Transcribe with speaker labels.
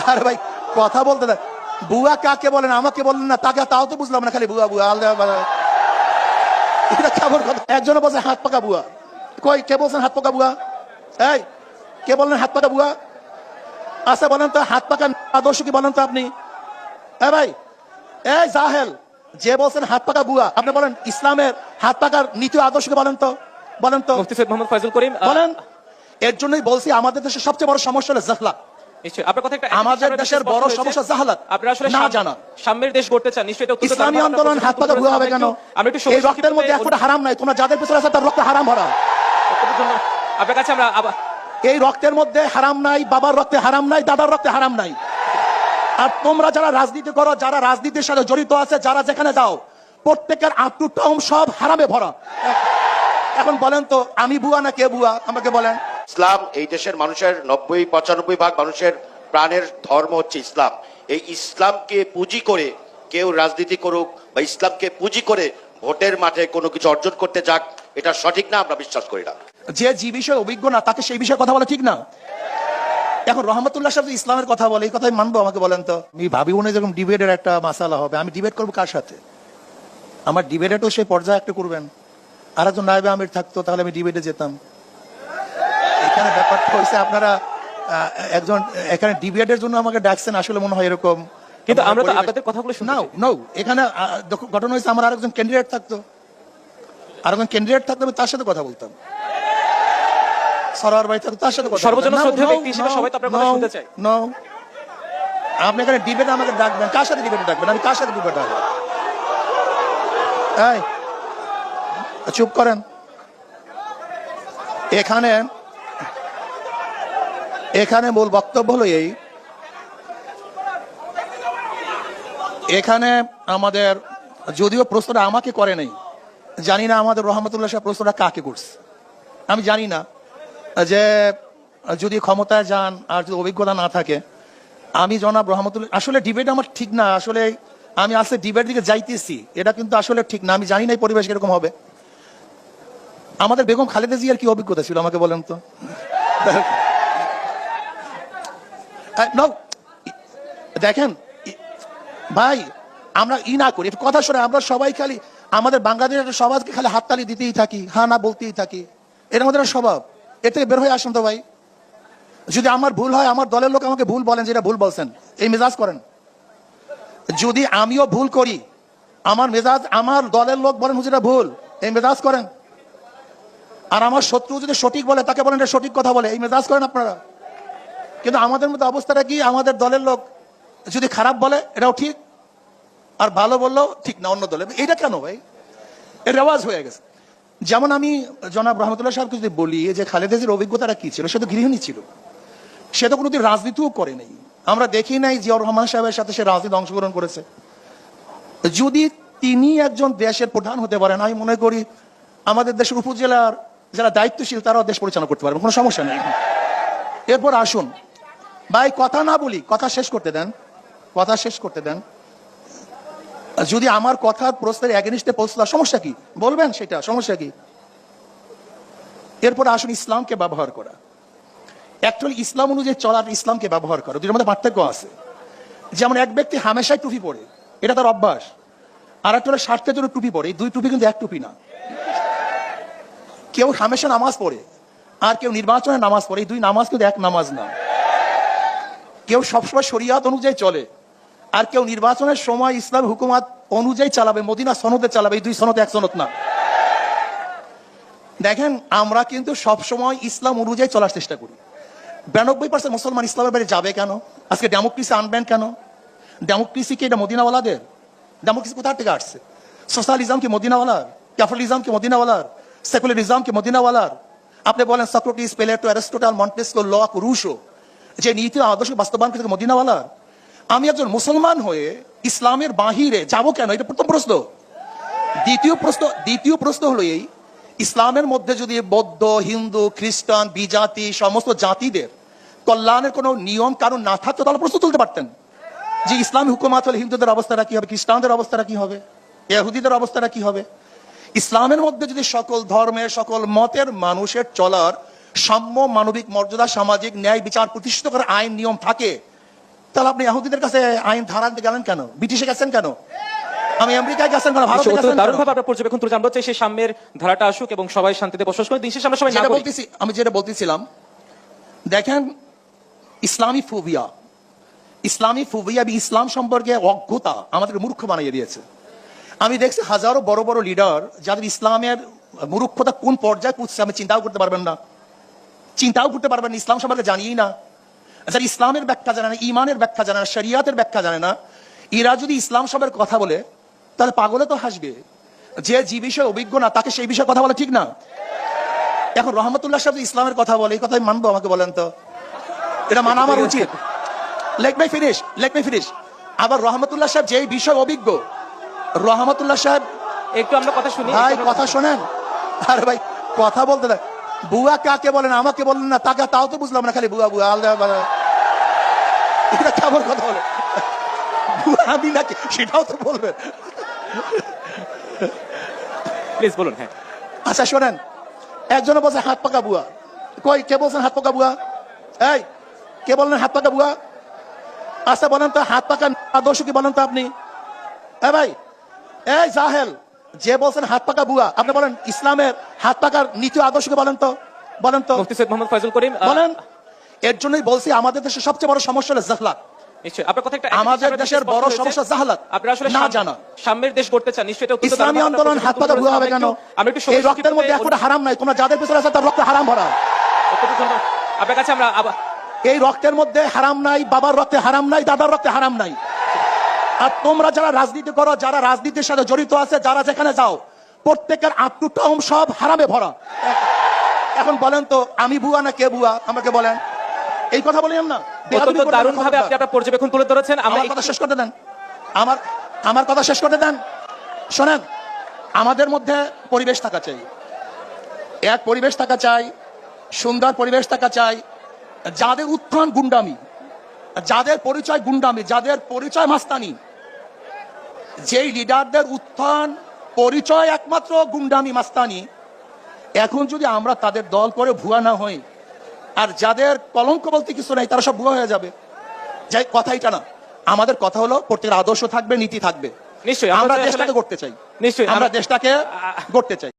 Speaker 1: আরে ভাই কথা বলতে দেন। বুয়া কাকে বলেন, আমাকে বললেন না, তাকে তাও তো বুঝলাম না, খালি বুয়া বুয়া আলাদা। এটা কেমন কথা? একজনে বলছে হাত পাকা বুয়া। কই কে বলছেন হাত পাকা বুয়া? এই কে বললেন হাত পাকা বুয়া? আচ্ছা বলেন তো হাত পাকা আদর্শ কি বলেন তো আপনি? হ্যাঁ ভাই, এই জাহেল যে বলছেন হাত পাকা বুয়া, আপনি বলেন ইসলামের হাত পাকার নীতি আদর্শ কি বলেন তো? বলেন তো।
Speaker 2: মুফতি সৈয়দ মোহাম্মদ ফয়জুল করিম
Speaker 1: বলেন। এর জন্যই বলছি আমাদের দেশের সবচেয়ে বড় সমস্যা হলো জাহলাত।
Speaker 2: নিশ্চয়ই আপনার কথা একটা
Speaker 1: আমাদের দেশের বড় সমস্যা জাহালাত।
Speaker 2: আপনারা আসলে
Speaker 1: না জানা।
Speaker 2: সাম্যের দেশ গড়তে চান, নিশ্চয়ই এটা
Speaker 1: ইসলামী আন্দোলন হাত পাকা বুয়া হবে কেন? এই রক্তের মধ্যে এক ফোঁটা হারাম নাই, তোমরা যাদের পিছনে আছে তার রক্ত হারাম ভরা।
Speaker 2: আপনার কাছে আমরা
Speaker 1: এই রক্তের মধ্যে হারাম নাই, বাবার রক্তে হারাম নাই, দাদার রক্তে হারাম নাই। আর তোমরা যারা রাজনীতি করো, যারা রাজনীতির সাথে জড়িত আছে, যারা যেখানে যাও, প্রত্যেকের আপ টু টাউন সব হারামে ভরা। এখন বলেন তো আমি বুয়া না কে বুয়া? আমাকে বলেন।
Speaker 3: ইসলাম এই দেশের মানুষের ৯০-৯৫ ভাগ মানুষের প্রাণের ধর্ম হচ্ছে ইসলাম। এই ইসলামকে পুঁজি করে কেউ রাজনীতি করুক বা ইসলামকে পুঁজি করে ভোটের মাঠে কোনো কিছু অর্জন করতে যাক, এটা সঠিক না, আমরা বিশ্বাস করি না।
Speaker 1: যে বিষয়ে অভিজ্ঞ না তাকে সেই বিষয়ে কথা বলা ঠিক না। এখন রহমতুল্লাহ সাহেব ইসলামের কথা বলে, এই কথাই মানবো? আমাকে বলেন তো। আমি ভাবি মনে যখন ডিবেটের একটা মাসালা হবে, আমি ডিবেট করবো কার সাথে? আমার ডিবেটও সেই পর্যায়ে একটা করবেন। আর একজন নায়েবে আমির থাকতো, তাহলে আমি ডিবেটে যেতাম। এখানে ব্যাপারটা হয়েছে আপনারা একজন এখানে ডিবেটের জন্য আমাকে ডাকছেন, আসলে মনে হয় এরকম।
Speaker 2: কিন্তু আমরা তো আপনাদের কথাগুলো শুনছি।
Speaker 1: নো, এখানে ঘটনা হয়েছে আমার আরেকজন ক্যান্ডিডেট থাকতো, আরেকজন ক্যান্ডিডেট থাকতো, আমি তার সাথে কথা বলতাম। সরার ভাই থাকতো, তার সাথে কথা।
Speaker 2: সর্বজন শ্রদ্ধেয় ব্যক্তি হিসেবে সবাই তো আপনার কথা শুনতে চায়।
Speaker 1: নো, আপনি এখানে ডিবেটে আমাকে ডাকবেন, কার সাথে ডিবেটে ডাকবেন? আমি কার সাথে ডিবেট ডাকবো? এই চুপ করেন। এখানে মূল বক্তব্য হলো এই, এখানে আমাদের যদিও প্রশ্নটা আমাকে করে নাই, জানি না আমাদের রহমতুল্লাহ সাহেব প্রশ্নটা কাকে করছে, আমি জানি না। যে যদি ক্ষমতায় যান আর যদি অভিজ্ঞতা না থাকে, আমি জনাব রহমতুল্লাহ, আসলে ডিবেট আমার ঠিক না। আসলে আমি আজকে ডিবেট দিকে যাইতেছি, এটা কিন্তু আসলে ঠিক না। আমি জানি না এই পরিবেশ কিরকম হবে। আমাদের বেগম খালেদা জিয়ার কি অভিজ্ঞতা ছিল আমাকে বলেন তো? দেখেন ভাই, আমরা না করি কথা শুনে, আমরা সবাই খালি আমাদের বাংলাদেশের সমাজকে খালি হাততালি দিতেই থাকি, হ্যাঁ না বলতেই থাকি। এটা আমাদের স্বভাব। এর থেকে বের হয়ে আসুন তো ভাই। যদি আমার ভুল হয়, আমার দলের লোক আমাকে ভুল বলেন, যেটা ভুল বলছেন, এই মেজাজ করেন। যদি আমিও ভুল করি, আমার মেজাজ, আমার দলের লোক বলেন হুজুরা ভুল, এই মেজাজ করেন। আর আমার শত্রু যদি সঠিক বলে, তাকে বলেন এটা সঠিক কথা বলে, এই মেজাজ করেন আপনারা। কিন্তু আমাদের মধ্যে অবস্থাটা কি? আমাদের দলের লোক যদি খারাপ বলে এটাও ঠিক, আর ভালো বললেও ঠিক না অন্য দলে। এটা কেন ভাই? এর রেওয়াজ হয়ে গেছে। যেমন আমি জনাব রহমতুল্লাহ সাহেবকে যদি বলি যে খালেদা জিয়ার অভিজ্ঞতাটা কি ছিল, সে তো গৃহিণী ছিল, সে তো কোনোদিন রাজনীতিও করে নাই। আমরা দেখি নাই জিয়াউর রহমান সাহেবের সাথে সে রাজনীতি অংশগ্রহণ করেছে। যদি তিনি একজন দেশের প্রধান হতে পারেন, আমি মনে করি আমাদের দেশের উপজেলার যারা দায়িত্বশীল তারাও দেশ পরিচালনা করতে পারবেন, কোনো সমস্যা নেই। এরপর আসুন ভাই, কথা না বলি, কথা শেষ করতে দেন, কথা শেষ করতে দেন। যদি আমার কথা প্রশ্নের এগেনিস্টে পৌঁছলো, সমস্যা কি বলবেন, সেটা সমস্যা কি? এরপর আসুন ইসলামকে ব্যবহার করা। অ্যাকচুয়ালি ইসলাম অনুযায়ী চলার, ইসলামকে ব্যবহার করা, দুটোর মধ্যে পার্থক্য আছে। যেমন এক ব্যক্তি হামেশাই টুপি পরে, এটা তার অভ্যাস। আর একটা হলো স্বার্থের জন্য টুপি পরে, এই দুই টুপি কিন্তু এক টুপি না। কেউ হামেশা নামাজ পড়ে আর কেউ নির্বাচনে নামাজ পড়ে, এই দুই নামাজ কিন্তু এক নামাজ না। কেউ সবসময় শরিয়াত অনুযায়ী চলে আর কেউ নির্বাচনের সময় ইসলাম হুকুমাত অনুযায়ী চালাবে, মদিনা সনদে চালাবে, এই দুই সনদ এক সনদ না। দেখেন আমরা কিন্তু সবসময় ইসলাম অনুযায়ী চলার চেষ্টা করি। 92% মুসলমান ইসলামের বাইরে যাবে কেন? আজকে ডেমোক্রেসি আনবেন কেন? ডেমোক্রেসি কি এটা মদিনাওয়ালাদের? ডেমোক্রেসি কোথা থেকে আসছে? সোশ্যালিজম কি মদিনাওয়ালার? ক্যাপিটালিজম কি মদিনাওয়ালার? সেকুলারিজম কি মদিনাওয়ালার? আপনি বলেন Socrates, Plato, Aristotle, Montesquieu, Locke, Rousseau, যে নীতি আদর্শ বাস্তবায়ন থেকে মদিনাওয়ালার? আমি একজন মুসলমান হয়ে ইসলামের বাহিরে যাব কেন? এটা প্রথম প্রশ্ন। দ্বিতীয় প্রশ্ন হলো এই, ইসলামের মধ্যে যদি বৌদ্ধ, হিন্দু, খ্রিস্টান, বিজাতি সমস্ত জাতিদের কল্যাণের কোনো নিয়ম কারণ না থাকতো, তাহলে প্রশ্ন তুলতে পারতেন যে ইসলামী হুকুমাত হলে হিন্দুদের অবস্থাটা কি হবে, খ্রিস্টানদের অবস্থাটা কি হবে, ইহুদিদের অবস্থাটা কি হবে। ইসলামের মধ্যে যদি সকল ধর্মের, সকল মতের মানুষের চলার সাম্য, মানবিক মর্যাদা, সামাজিক ন্যায় বিচার প্রতিষ্ঠিত করার আইন নিয়ম থাকে, তাহলে আপনি ইহুদিদের কাছে আইন ধারা আনতে গেলেন কেন? ব্রিটিশে গেছেন কেন? আমি আমেরিকায় গেছেন কেন? ভারতে গেছেন কেন?
Speaker 2: দারুণ ভাবে আপনার পর্যবেক্ষণ তুলে আমরা চাই সেই সাম্যের ধারাটা আসুক এবং সবাই শান্তিতে বসবাস করে, দিন শেষে আমরা সবাই
Speaker 1: যেটা
Speaker 2: নাগরিক।
Speaker 1: বলতেছি, আমি যেটা বলতেছিলাম, দেখেন ইসলামী ফোবিয়া, ইসলাম সম্পর্কে অজ্ঞতা আমাদের মূর্খ বানিয়ে দিয়েছে। আমি দেখছি হাজারো বড় বড় লিডার যাদের ইসলামের মূর্খতা কোন পর্যায়ে পৌঁছছে আমি চিন্তাও করতে পারবেন না, ইসলাম সম্পর্কে জানিই না, যারা ইসলামের ব্যাখ্যা জানে না, ইমানের ব্যাখ্যা জানে না, শরিয়াতের ব্যাখ্যা জানে না, এরা যদি ইসলাম সম্পর্কে কথা বলে তাহলে পাগলে তো হাসবে। যে বিষয়ে অভিজ্ঞ না তাকে সেই বিষয়ে কথা বলা ঠিক না। এখন রহমতুল্লাহ সাহেব ইসলামের কথা বলে, এই কথাই মানবো? আমাকে বলেন তো, এটা মানা আমার উচিত? Let me finish. আবার রহমতুল্লাহ সাহেব যেই বিষয় অভিজ্ঞ, রহমতুল্লাহ সাহেব,
Speaker 2: একটু আমরা কথা শুনি।
Speaker 1: ভাই কথা শোনেন, আরে ভাই কথা বলতে দেন। বুয়া কাকে বলেন আমাকে বললেন না, তাকে তাও তো বুঝলাম না, খালি বুয়া আলাদা, এটা কেমন কথা বলে? বুয়া আমি নাকি সেটাও তো বলবেন।
Speaker 2: প্লিজ বলুন। হ্যাঁ,
Speaker 1: আচ্ছা শোনেন, একজনে বলছে হাত পাকা বুয়া। কই কে বলছেন হাত পাকা বুয়া? এই কে বললেন হাত পাকা বুয়া? আচ্ছা বলেন তো হাত পাকা আদর্শ কি বলেন তো আপনি? ভাই এই জাহেল, যে বলছেন হাত পাকা বুয়া, আপনি বলেন ইসলামের হাত পাকার নীতি আদর্শ কি বলেন তো?
Speaker 2: মুফতি সৈয়দ মোহাম্মদ ফয়জুল করিম
Speaker 1: বলেন। এর জন্যই বলছি আমাদের দেশের সবচেয়ে বড় সমস্যা হলো জাহলাত।
Speaker 2: নিশ্চয়ই আপনার কথা একটা
Speaker 1: আমাদের দেশের বড় সমস্যা জাহলাত,
Speaker 2: আপনারা আসলে
Speaker 1: না জানা।
Speaker 2: সাম্যের দেশ গড়তে চান, নিশ্চয়ই এটা অত্যন্ত
Speaker 1: ইসলামী
Speaker 2: দারুণ
Speaker 1: আন্দোলন হাত পাকা বুয়া হবে কেন?
Speaker 2: আমরা একটু
Speaker 1: এই রক্তের মধ্যে একটা হারাম নাই, তোমরা যাদের পিছনে আছে তার রক্ত হারাম ভরা।
Speaker 2: আপনার কাছে আমরা
Speaker 1: এই রক্তের মধ্যে হারাম নাই, বাবার রক্তে হারাম নাই, দাদার রক্তে হারাম নাই। আর তোমরা যারা রাজনীতি করো, যারা রাজনীতির সাথে জড়িত আছে, যারা যেখানে যাও, প্রত্যেকের আপ টু টাউন সব হারামে ভরা। এখন বলেন তো আমি বুয়া না কে বুয়া? আমাকে বলেন। এই কথা বলেন না,
Speaker 2: দারুণ ভাবে আপনি আপনার পর্যবেক্ষণ তুলে ধরেছেন।
Speaker 1: আমার কথা শেষ করতে দেন, আমার কথা শেষ করতে দেন। শোনেন, আমাদের মধ্যে পরিবেশ থাকা চাই, এক পরিবেশ থাকা চাই, সুন্দর পরিবেশ থাকা চাই। যাদের উত্থান গুন্ডামি, যাদের পরিচয় গুন্ডামি, যাদের পরিচয় মাস্তানি, যেই লিডারদের উত্থান পরিচয় একমাত্র গুন্ডামি মাস্তানি, এখন যদি আমরা তাদের দল করে ভুয়া না হই, আর যাদের কলঙ্ক বলতে কিছু নাই তারা সব ভুয়া হয়ে যাবে। যাই কথা এটা না, আমাদের কথা হলো প্রত্যেকের আদর্শ থাকবে, নীতি থাকবে।
Speaker 2: নিশ্চয়ই
Speaker 1: আমরা দেশটাকে গড়তে চাই,
Speaker 2: নিশ্চয়ই
Speaker 1: আমরা দেশটাকে গড়তে চাই।